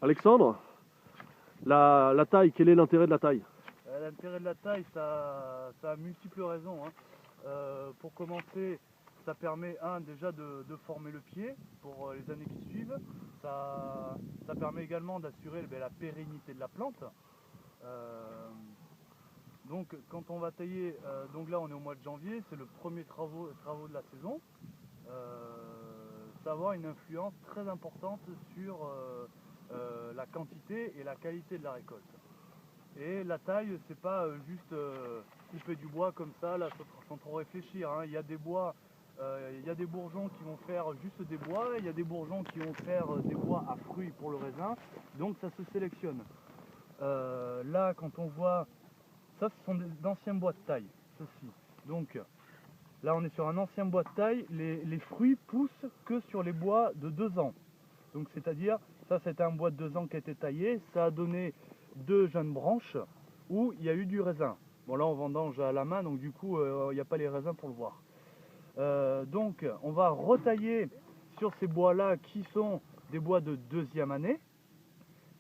Alexandre, la taille, quel est l'intérêt de la taille? L'intérêt de la taille, ça a multiples raisons, hein. Pour commencer, ça permet déjà de former le pied pour les années qui suivent. Ça permet également d'assurer la pérennité de la plante. Donc quand on va tailler, donc là on est au mois de janvier, c'est le premier travaux de la saison. Ça va avoir une influence très importante sur la quantité et la qualité de la récolte. Et la taille, c'est pas juste couper du bois comme ça, là, sans trop réfléchir, hein. Il y a des bois, il y a des bourgeons qui vont faire juste des bois, il y a des bourgeons qui vont faire des bois à fruits pour le raisin, donc ça se sélectionne. Là, quand on voit, ça ce sont d'anciens bois de taille, ceci. Donc là, on est sur un ancien bois de taille, les fruits poussent que sur les bois de 2 ans. Donc c'est-à-dire, ça c'était un bois de 2 ans qui a été taillé, ça a donné 2 jeunes branches où il y a eu du raisin. Bon là on vendange à la main, donc du coup il n'y a pas les raisins pour le voir. Donc on va retailler sur ces bois là qui sont des bois de 2e année.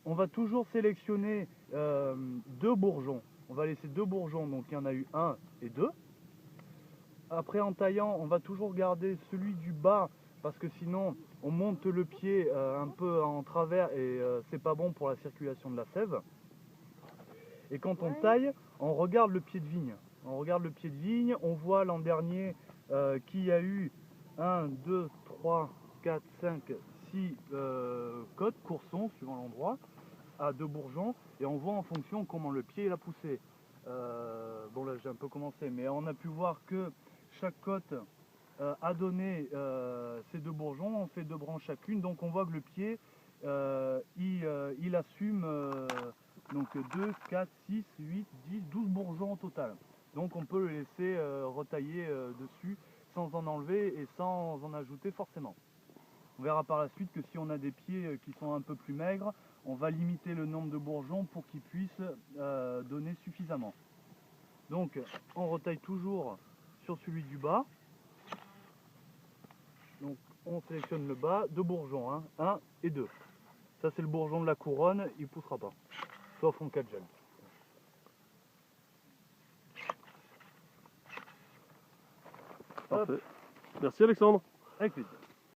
On va toujours sélectionner 2 bourgeons. On va laisser 2 bourgeons, donc il y en a eu 1 et 2. Après en taillant, on va toujours garder celui du bas parce que sinon on monte le pied un peu en travers et c'est pas bon pour la circulation de la sève. Et quand on taille, on regarde le pied de vigne. On regarde le pied de vigne, on voit l'an dernier qu'il y a eu 1, 2, 3, 4, 5, 6 côtes, coursons suivant l'endroit, à 2 bourgeons, et on voit en fonction comment le pied il a poussé. Bon là j'ai un peu commencé, mais on a pu voir que chaque côte a donné ces 2 bourgeons, on fait 2 branches chacune, donc on voit que le pied il assume donc 2, 4, 6, 8, 10, 12 bourgeons au total. Donc on peut le laisser retailler dessus sans en enlever et sans en ajouter forcément. On verra par la suite que si on a des pieds qui sont un peu plus maigres, on va limiter le nombre de bourgeons pour qu'ils puissent donner suffisamment. Donc on retaille toujours sur celui du bas. Donc on sélectionne le bas, 2 bourgeons, hein, 1 et 2. Ça c'est le bourgeon de la couronne, il ne poussera pas, sauf en cas de gel. Parfait. Merci Alexandre. Avec plaisir.